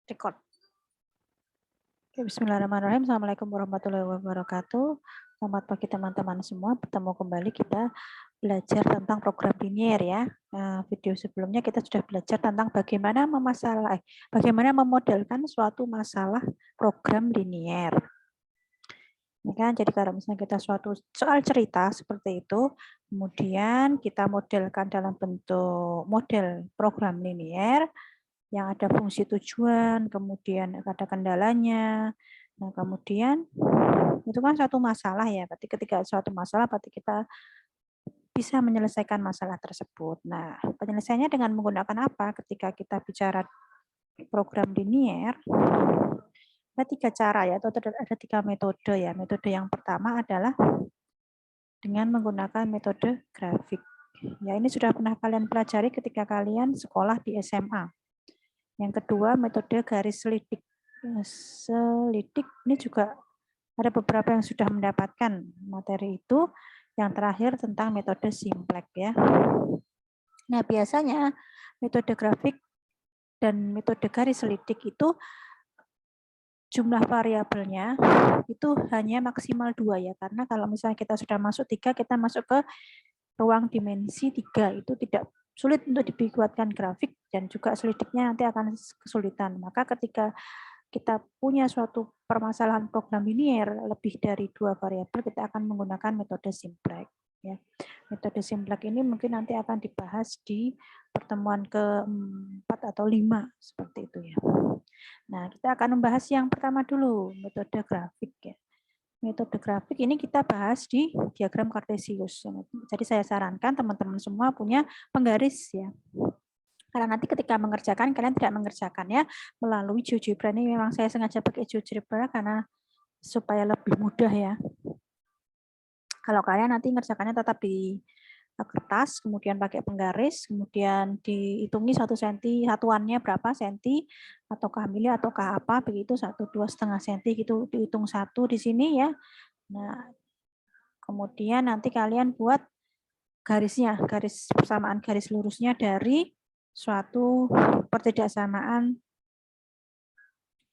Record. Oke, bismillahirrahmanirrahim. Assalamualaikum warahmatullahi wabarakatuh. Selamat pagi teman-teman semua. Bertemu kembali kita belajar tentang program linier ya. Video sebelumnya kita sudah belajar tentang bagaimana bagaimana memodelkan suatu masalah program linier. Ya kan? Jadi kalau misalnya kita suatu soal cerita seperti itu, kemudian kita modelkan dalam bentuk model program linier yang ada fungsi tujuan, kemudian ada kendalanya. Nah, kemudian itu kan suatu masalah ya. Berarti ketika suatu masalah berarti kita bisa menyelesaikan masalah tersebut. Nah, penyelesaiannya dengan menggunakan apa? Ketika kita bicara program linier, ada 3 cara ya, atau ada 3 metode ya. Metode yang pertama adalah dengan menggunakan metode grafik. Ya, ini sudah pernah kalian pelajari ketika kalian sekolah di SMA. Yang kedua, metode garis selidik. Selidik ini juga ada beberapa yang sudah mendapatkan materi itu. Yang terakhir tentang metode simplex ya. Nah, biasanya metode grafik dan metode garis selidik itu jumlah variabelnya itu hanya maksimal 2 ya. Karena kalau misalnya kita sudah masuk 3, kita masuk ke ruang dimensi 3 itu tidak sulit untuk dibuatkan grafik dan juga selidiknya nanti akan kesulitan. Maka ketika kita punya suatu permasalahan program linier lebih dari 2 variabel, kita akan menggunakan metode simplex. Ya. Metode simplex ini mungkin nanti akan dibahas di pertemuan ke-4 atau 5 seperti itu ya. Nah, kita akan membahas yang pertama dulu, metode grafik ya. Metode grafik ini kita bahas di diagram kartesius. Jadi saya sarankan teman-teman semua punya penggaris ya. Karena nanti ketika mengerjakan, kalian tidak mengerjakannya melalui GeoGebra. Ini memang saya sengaja pakai GeoGebra karena supaya lebih mudah ya. Kalau kalian nanti mengerjakannya tetap di kertas, kemudian pakai penggaris, kemudian dihitungi 1 cm, satuannya berapa senti, ataukah mili, ataukah apa, begitu 1,2,5 cm gitu, dihitung 1 di sini ya. Nah, kemudian nanti kalian buat garisnya, garis persamaan garis lurusnya dari suatu pertidaksamaan,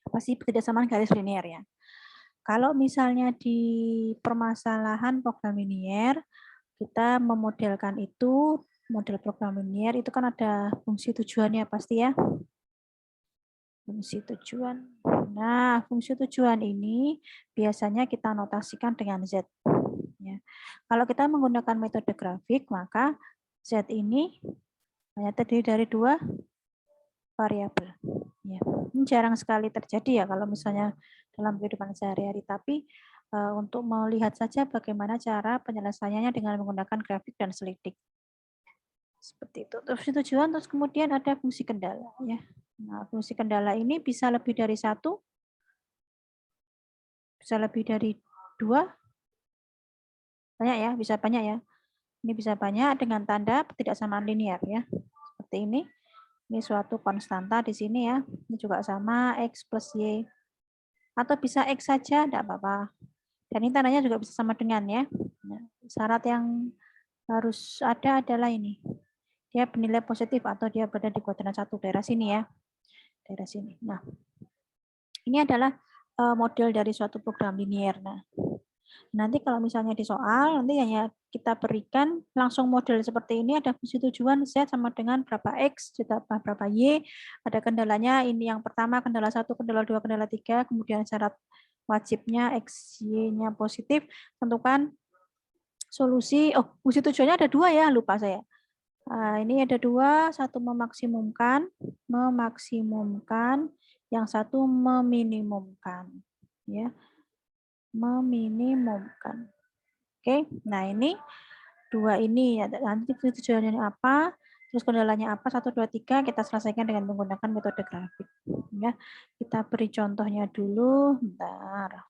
pertidaksamaan garis linier ya. Kalau misalnya di permasalahan program linier, kita memodelkan itu, model program linier itu kan ada fungsi tujuannya pasti ya. Fungsi tujuan. Nah, fungsi tujuan ini biasanya kita notasikan dengan Z. Ya. Kalau kita menggunakan metode grafik, maka Z ini hanya terdiri dari 2 variabel. Ya. Ini jarang sekali terjadi ya kalau misalnya dalam kehidupan sehari-hari, tapi untuk melihat saja bagaimana cara penyelesaiannya dengan menggunakan grafik dan selidik. Seperti itu. Terus tujuan, terus kemudian ada fungsi kendala ya. Nah, fungsi kendala ini bisa lebih dari 1, bisa lebih dari 2, banyak ya, bisa banyak ya. Ini bisa banyak dengan tanda ketidaksamaan linier ya. Seperti ini. Ini suatu konstanta di sini ya. Ini juga sama X plus Y. Atau bisa X saja, tidak apa-apa. Dan ini tandanya juga bisa sama dengan ya. Nah, syarat yang harus ada adalah ini. Dia bernilai positif atau dia berada di kuadran 1, daerah sini ya. Daerah sini. Nah, ini adalah model dari suatu program linier. Nah, nanti kalau misalnya di soal, nanti hanya kita berikan langsung model seperti ini, ada fungsi tujuan Z sama dengan berapa X, berapa Y, ada kendalanya, ini yang pertama, kendala 1, kendala 2, kendala 3, kemudian syarat wajibnya X, Y-nya positif, tentukan solusi, fungsi tujuannya ada 2 ya, lupa saya. Ini ada 2, satu memaksimumkan, yang satu meminimumkan, ya. Meminimumkan. Oke, nah ini 2 ini nanti tujuannya apa, terus kendalanya apa, 1, 2, 3 kita selesaikan dengan menggunakan metode grafik. Ya, kita beri contohnya dulu, bentar.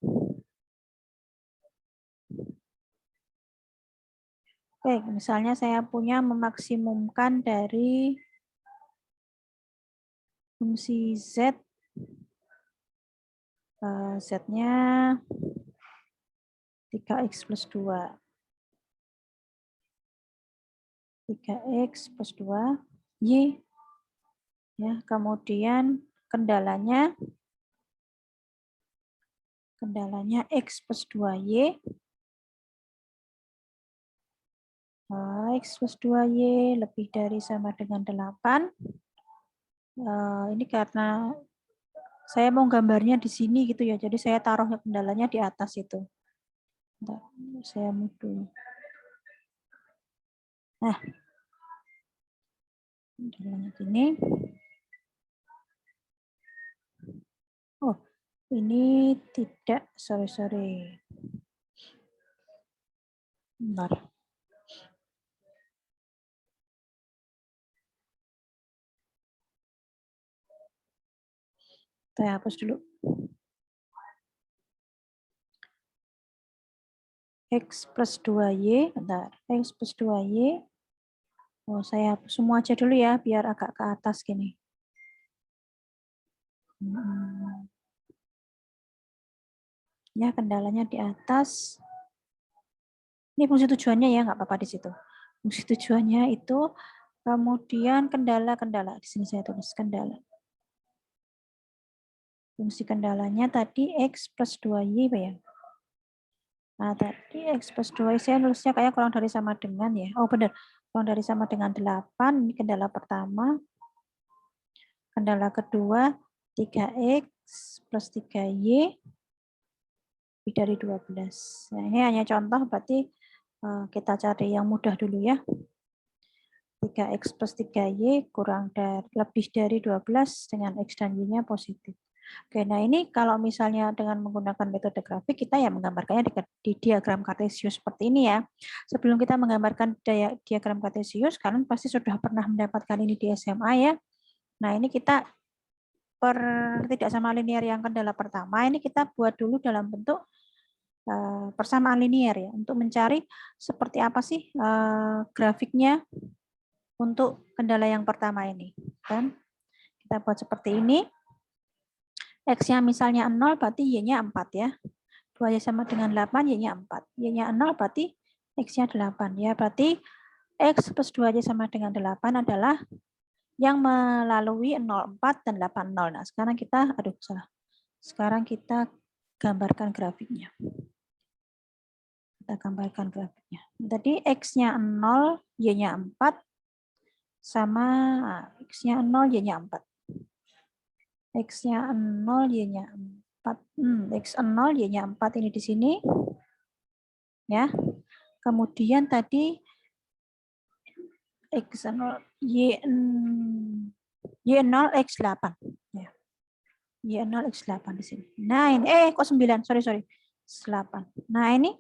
Oke, misalnya saya punya memaksimumkan dari fungsi Z, Z-nya 3X plus 2. 3X plus 2, Y. Ya, kemudian kendalanya X plus 2Y. X plus 2Y lebih dari sama dengan 8. Ini karena saya mau gambarnya di sini gitu ya, jadi saya taruh kendalanya di atas itu. Bentar, saya move dulu. Nah, kendalanya gini. Oh, ini tidak, sorry. Bentar. Saya hapus dulu. X plus 2Y, bentar. X plus 2Y. Oh, saya hapus semua aja dulu ya, biar agak ke atas gini. Ya, kendalanya di atas. Ini fungsi tujuannya ya, nggak apa-apa di situ. Fungsi tujuannya itu, kemudian kendala-kendala. Di sini saya tulis kendala. Fungsi kendalanya tadi X plus 2Y, Pak ya. Nah, tadi X plus 2Y, saya nulisnya kayak kurang dari sama dengan ya. Oh, benar. Kurang dari sama dengan 8, ini kendala pertama. Kendala kedua, 3X plus 3Y lebih dari 12. Nah, ini hanya contoh, berarti kita cari yang mudah dulu ya. 3X plus 3Y kurang dari lebih dari 12 dengan X dan Y-nya positif. Oke, nah ini kalau misalnya dengan menggunakan metode grafik, kita ya menggambarkannya di diagram kartesius seperti ini ya. Sebelum kita menggambarkan diagram kartesius, kalian pasti sudah pernah mendapatkan ini di SMA ya. Nah, ini kita per tidak sama linear yang kendala pertama, ini kita buat dulu dalam bentuk persamaan linear ya, untuk mencari seperti apa sih grafiknya untuk kendala yang pertama ini. Kan? Kita buat seperti ini. X-nya misalnya 0, berarti Y-nya 4 ya. 2Y sama dengan 8, Y-nya 4. Y-nya 0, berarti X-nya 8. Ya, berarti X plus 2Y sama dengan 8 adalah yang melalui 0, 4, dan 8, 0. Nah, sekarang kita, Sekarang kita gambarkan grafiknya. Kita gambarkan grafiknya. Tadi X-nya 0, Y-nya 4, sama X-nya 0, Y-nya 4. X-nya 0, Y-nya 4. X0, Y-nya 4 ini di sini. Ya. Kemudian tadi X0, Y0, X8. Ya. Y0, X8 di sini. Nah, ini, kok 9? Sorry. 8. Nah, ini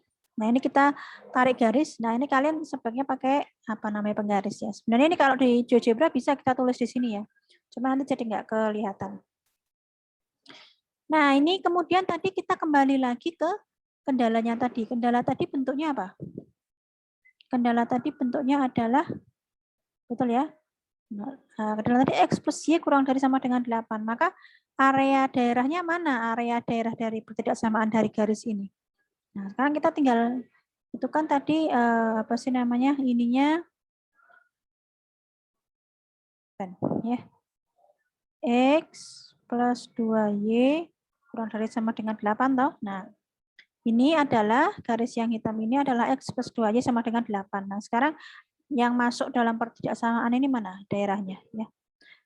kita tarik garis. Nah, ini kalian sebaiknya pakai apa namanya penggaris ya. Sebenarnya ini kalau di GeoGebra bisa kita tulis di sini ya. Cuma nanti jadi nggak kelihatan. Nah, ini kemudian tadi kita kembali lagi ke kendalanya tadi. Kendala tadi bentuknya apa? Kendala tadi bentuknya adalah, betul ya? Nah, kendala tadi X plus Y kurang dari sama dengan 8. Maka area daerahnya mana? Area daerah dari ketidaksamaan dari garis ini. Nah, sekarang kita tinggal, itu kan tadi, apa sih namanya, ininya, ya. X plus 2Y kurang dari sama dengan 8 toh. Nah, ini adalah garis yang hitam ini adalah X plus 2Y sama dengan 8. Nah, sekarang yang masuk dalam pertidaksamaan ini mana daerahnya ya.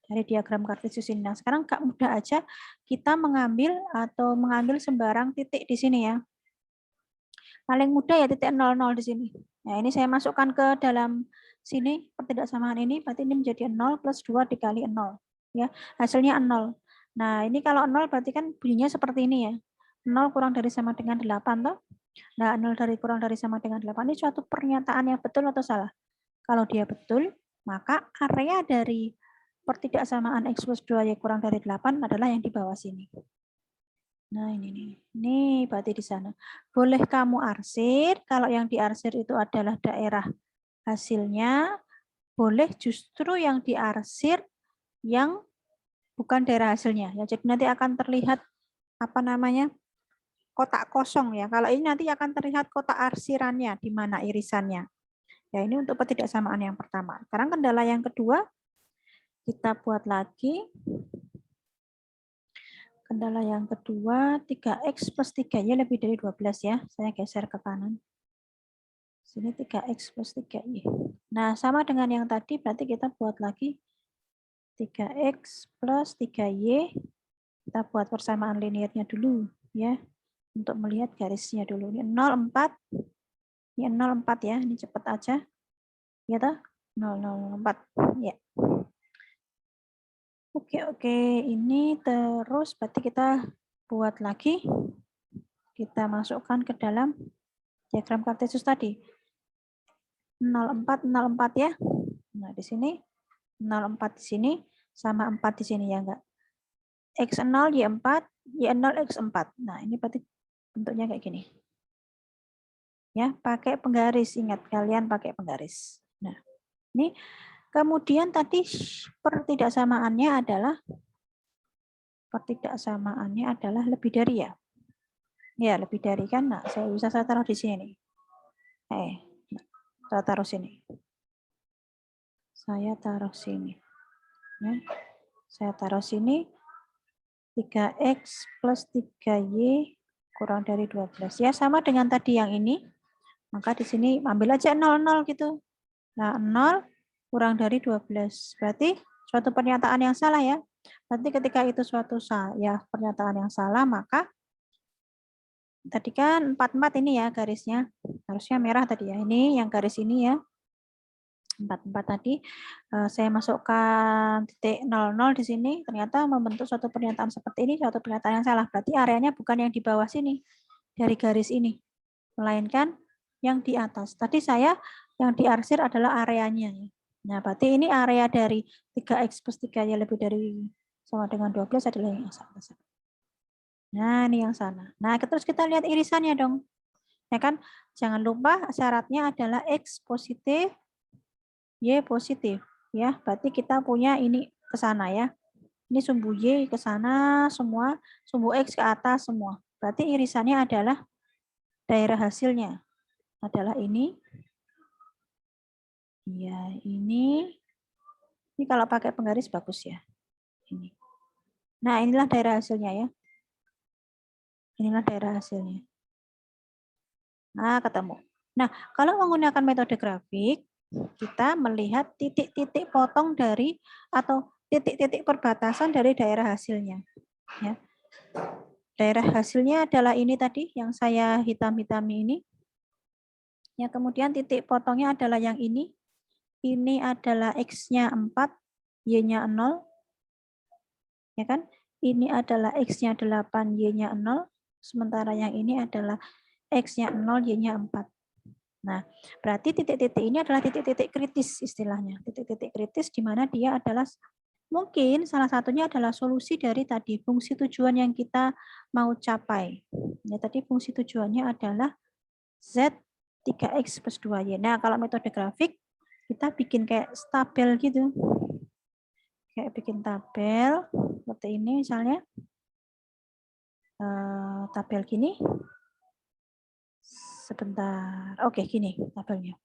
Dari diagram kartesius ini. Nah, sekarang Kak mudah aja kita mengambil sembarang titik di sini ya. Paling mudah ya titik 00 di sini. Nah, ini saya masukkan ke dalam sini pertidaksamaan ini, berarti ini menjadi 0 plus 2 dikali 0. Ya, hasilnya 0. Nah, ini kalau 0 berarti kan bunyinya seperti ini ya. 0 kurang dari sama dengan 8 toh. Nah, 0 kurang dari sama dengan 8 ini suatu pernyataan yang betul atau salah? Kalau dia betul, maka area dari pertidaksamaan X plus 2Y kurang dari 8 adalah yang di bawah sini. Nah, ini berarti di sana. Boleh kamu arsir, kalau yang diarsir itu adalah daerah hasilnya, boleh justru yang diarsir yang bukan daerah hasilnya. Ya, jadi nanti akan terlihat apa namanya? Kotak kosong ya. Kalau ini nanti akan terlihat kotak arsirannya di mana irisannya. Ya, ini untuk ketidaksamaan yang pertama. Sekarang kendala yang kedua, kita buat lagi. Kendala yang kedua, 3X plus 3Y lebih dari 12 ya. Saya geser ke kanan. Sini 3X plus 3Y. Nah, sama dengan yang tadi, berarti kita buat lagi 3X plus 3Y. Kita buat persamaan linearnya dulu ya. Untuk melihat garisnya dulu. Ini 04. Ini 04 ya. Ini cepat aja. Ya toh? 004. Ya. Oke. Ini terus berarti kita buat lagi. Kita masukkan ke dalam diagram kartesius tadi. 04 ya. Nah, di sini 04 di sini sama 4 di sini ya enggak. X0 Y4, Y0 X4. Nah, ini berarti bentuknya kayak gini. Ya, pakai penggaris. Ingat kalian pakai penggaris. Nah, ini kemudian tadi pertidaksamaannya adalah lebih dari ya. Ya, lebih dari kan. Nah, saya taruh di sini nih. Saya taruh sini. Saya taruh sini. Ya. Saya taruh sini 3X plus 3Y kurang dari 12. Ya, sama dengan tadi yang ini. Maka di sini ambil aja 00 gitu. Nah, 0 kurang dari 12. Berarti suatu pernyataan yang salah ya. Berarti ketika itu suatu pernyataan yang salah, maka tadi kan 44 ini ya garisnya. Harusnya merah tadi ya. Ini yang garis ini ya. 44 tadi saya masukkan titik 00 di sini, ternyata membentuk suatu pernyataan seperti ini, suatu pernyataan yang salah. Berarti areanya bukan yang di bawah sini, dari garis ini, melainkan yang di atas. Tadi saya yang diarsir adalah areanya. Nah, berarti ini area dari 3X plus 3Y lebih dari sama dengan 12 adalah yang sana. Nah, ini yang sana. Nah, terus kita lihat irisannya dong. Ya kan? Jangan lupa syaratnya adalah X positif, Y positif ya, berarti kita punya ini ke sana ya. Ini sumbu Y ke sana semua, sumbu X ke atas semua. Berarti irisannya adalah daerah hasilnya adalah ini. Ya, ini kalau pakai penggaris bagus ya. Ini. Nah, inilah daerah hasilnya ya. Inilah daerah hasilnya. Nah, ketemu. Nah, kalau menggunakan metode grafik, kita melihat titik-titik potong dari atau titik-titik perbatasan dari daerah hasilnya. Ya. Daerah hasilnya adalah ini tadi yang saya hitam-hitami ini. Ya, kemudian titik potongnya adalah yang ini. Ini adalah X-nya 4, Y-nya 0. Ya kan? Ini adalah X-nya 8, Y-nya 0. Sementara yang ini adalah X-nya 0, Y-nya 4. Nah, berarti titik-titik ini adalah titik-titik kritis istilahnya. Titik-titik kritis di mana dia adalah mungkin salah satunya adalah solusi dari tadi fungsi tujuan yang kita mau capai. Ya, tadi fungsi tujuannya adalah Z 3X plus 2Y. Nah, kalau metode grafik, kita bikin kayak tabel gitu. Kayak bikin tabel, seperti ini misalnya. Tabel gini. Sebentar. Oke, gini tabelnya.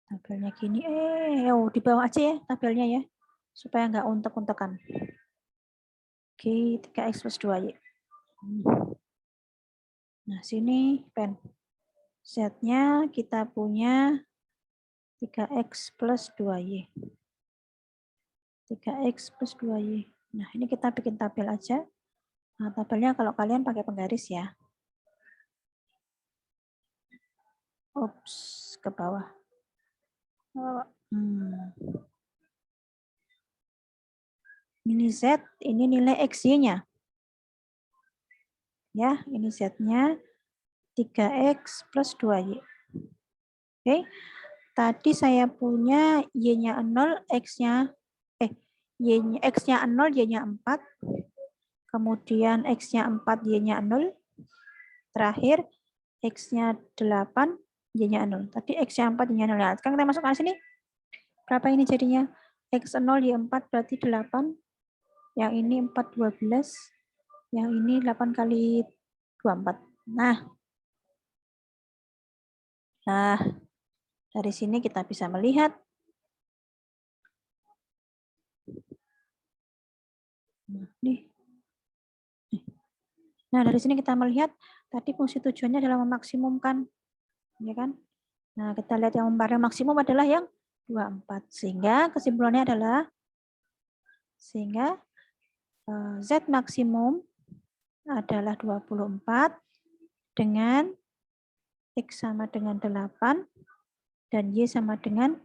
Tabelnya gini. Di bawah aja ya tabelnya ya. Supaya nggak untek-untekan. Oke, 3X plus 2Y. Nah, sini pen. Z-nya kita punya 3X plus 2Y. 3X plus 2Y. Nah, ini kita bikin tabel aja. Nah, tabelnya kalau kalian pakai penggaris ya. Ups, ke bawah. Ini Z, ini nilai XY-nya. Ya, ini Z-nya 3X plus 2Y. Oke. Tadi saya punya Y-nya 0, X-nya X-nya 0, Y-nya 4. Kemudian X-nya 4, Y-nya 0. Terakhir X-nya 8, Y-nya 0. Tadi X-nya 4, Y-nya 0. Nah, sekarang kita masukkan sini. Berapa ini jadinya? X0, Y4 berarti 8. Yang ini 4, 12. Yang ini 8 kali 24. Nah, dari sini kita bisa melihat. Nah, nih. Nah, dari sini kita melihat tadi fungsi tujuannya adalah memaksimumkan, ya kan? Nah, kita lihat yang paling maksimum adalah yang 24. Sehingga kesimpulannya adalah Z maksimum adalah 24 dengan X sama dengan 8 dan Y sama dengan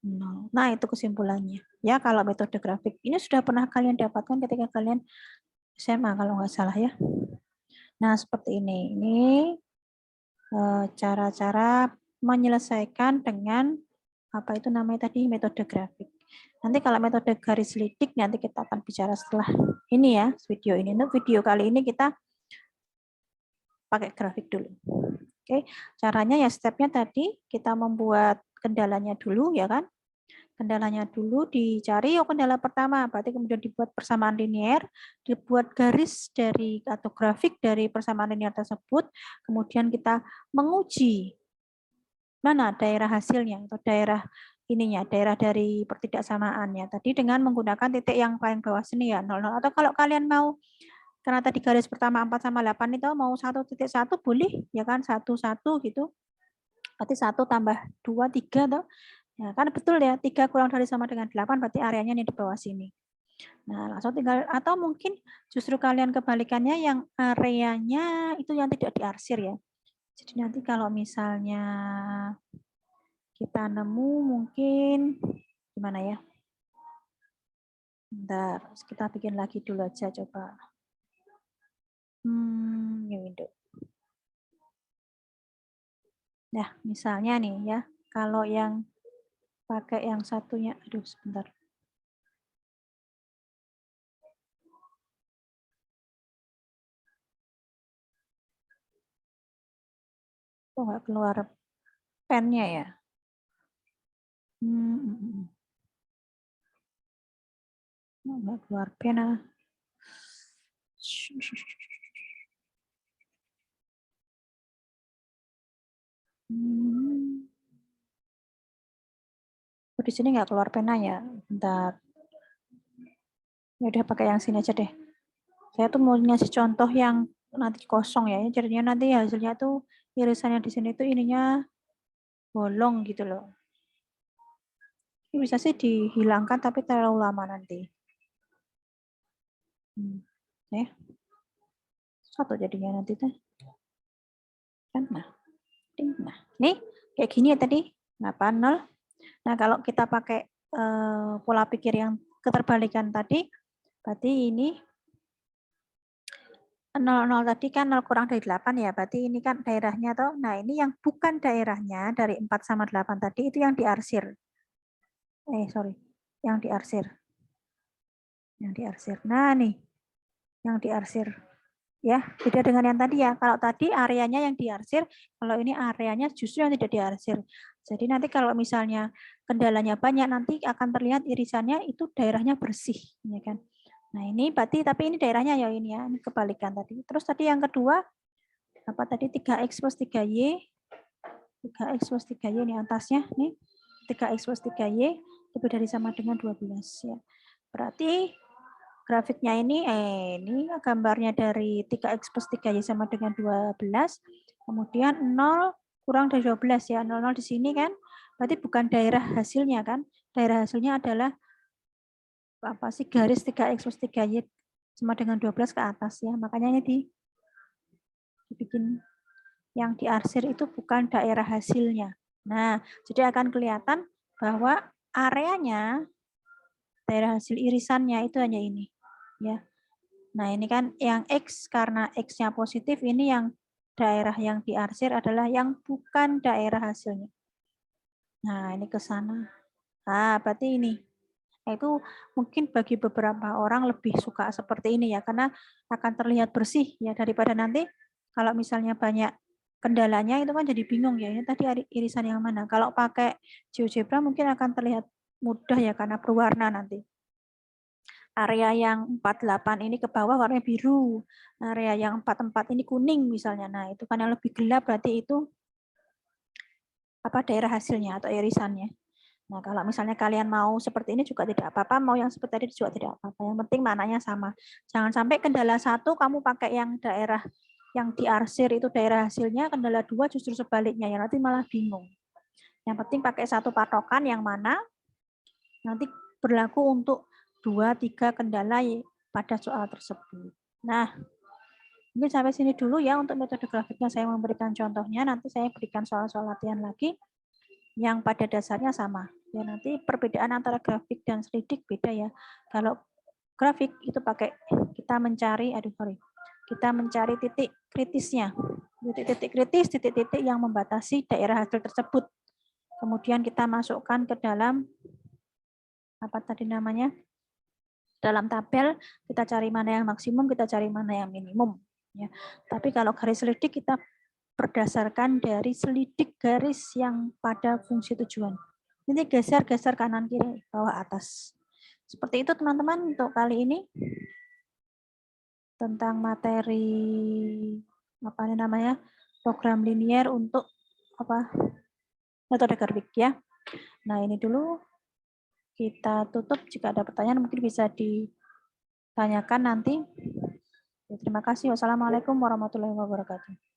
0. Nah, itu kesimpulannya. Ya, kalau metode grafik ini sudah pernah kalian dapatkan ketika kalian SMA kalau nggak salah ya. Nah, seperti ini. Ini cara-cara menyelesaikan dengan apa itu namanya tadi metode grafik. Nanti kalau metode garis lidik nanti kita akan bicara setelah ini ya, video ini. Untuk video kali ini kita pakai grafik dulu. Oke, caranya ya stepnya tadi kita membuat kendalanya dulu ya kan. Kendalanya dulu dicari, kendala pertama, berarti kemudian dibuat persamaan linier, dibuat garis dari atau grafik dari persamaan linier tersebut, kemudian kita menguji mana daerah hasilnya atau daerah ininya, daerah dari pertidaksamaannya tadi dengan menggunakan titik yang paling bawah sini ya 00, atau kalau kalian mau karena tadi garis pertama 4 sama 8 itu mau 1.1 boleh ya kan 1 gitu. Berarti 1 tambah 2 3 tuh. Ya, kan betul ya, 3 kurang dari sama dengan 8 berarti areanya ini di bawah sini. Nah, langsung tinggal atau mungkin justru kalian kebalikannya yang areanya itu yang tidak diarsir ya. Jadi nanti kalau misalnya kita nemu mungkin gimana ya? Bentar, kita bikin lagi dulu aja coba. New window. Nah, misalnya nih ya, kalau yang pakai yang satunya, aduh sebentar. Kok nggak keluar pennya ya? Nggak keluar pen ah. Di sini nggak keluar pena ya. Bentar. Ya udah pakai yang sini aja deh. Saya tuh mau ngasih contoh yang nanti kosong ya. Jadinya nanti hasilnya tuh irisannya di sini tuh ininya bolong gitu loh. Ini bisa sih dihilangkan tapi terlalu lama nanti. Ya. Satu jadinya nanti tuh. Kan nah. Nih kayak gini ya tadi. Nah, panel. Nah, kalau kita pakai pola pikir yang keterbalikan tadi, berarti ini 00 tadi kan 0 kurang dari 8 ya, berarti ini kan daerahnya toh. Nah, ini yang bukan daerahnya dari 4 sama 8 tadi itu yang diarsir. Yang diarsir. Yang diarsir. Nah, nih. Yang diarsir. Ya, beda dengan yang tadi ya. Kalau tadi areanya yang diarsir, kalau ini areanya justru yang tidak diarsir. Jadi nanti kalau misalnya kendalanya banyak, nanti akan terlihat irisannya itu daerahnya bersih, ya kan? Nah ini berarti, tapi ini daerahnya ya ini ya, ini kebalikan tadi. Terus tadi yang kedua, apa tadi 3X plus 3Y, 3X plus 3Y ini atasnya, nih 3X plus 3Y, lebih dari sama dengan 12 ya. Berarti grafiknya ini gambarnya dari 3X plus 3Y sama dengan 12, kemudian 0 kurang dari 12 ya, 00 di sini kan, berarti bukan daerah hasilnya kan, daerah hasilnya adalah apa sih garis 3X plus 3Y sama dengan 12 ke atas ya, makanya ini dibikin yang diarsir itu bukan daerah hasilnya. Nah, jadi akan kelihatan bahwa areanya daerah hasil irisannya itu hanya ini ya. Nah, ini kan yang X karena X-nya positif, ini yang daerah yang diarsir adalah yang bukan daerah hasilnya. Nah, ini ke sana. Nah, berarti ini. Nah, itu mungkin bagi beberapa orang lebih suka seperti ini ya, karena akan terlihat bersih ya, daripada nanti kalau misalnya banyak kendalanya itu kan jadi bingung ya, ini tadi irisan yang mana. Kalau pakai GeoGebra mungkin akan terlihat mudah ya, karena berwarna nanti. Area yang 48 ini ke bawah warnanya biru, area yang 44 ini kuning misalnya. Nah, itu kan yang lebih gelap berarti itu apa daerah hasilnya atau irisannya. Nah, kalau misalnya kalian mau seperti ini juga tidak apa-apa, mau yang seperti tadi juga tidak apa-apa. Yang penting maknanya sama. Jangan sampai kendala 1 kamu pakai yang daerah yang diarsir itu daerah hasilnya, kendala 2 justru sebaliknya, ya nanti malah bingung. Yang penting pakai satu patokan yang mana nanti berlaku untuk 2-3 kendala pada soal tersebut. Nah, mungkin sampai sini dulu ya untuk metode grafiknya, saya memberikan contohnya, nanti saya berikan soal-soal latihan lagi yang pada dasarnya sama. Ya, nanti perbedaan antara grafik dan selidik beda ya. Kalau grafik itu pakai kita mencari titik kritisnya. Titik-titik kritis, titik-titik yang membatasi daerah hasil tersebut. Kemudian kita masukkan ke dalam apa tadi namanya? Dalam tabel kita cari mana yang maksimum, kita cari mana yang minimum. Ya. Tapi kalau garis selidik kita berdasarkan dari selidik garis yang pada fungsi tujuan. Ini geser-geser kanan kiri, bawah atas. Seperti itu teman-teman untuk kali ini tentang materi apa namanya program linier untuk apa metode grafik ya. Nah ini dulu kita tutup. Jika ada pertanyaan mungkin bisa ditanyakan nanti. Terima kasih. Wassalamualaikum warahmatullahi wabarakatuh.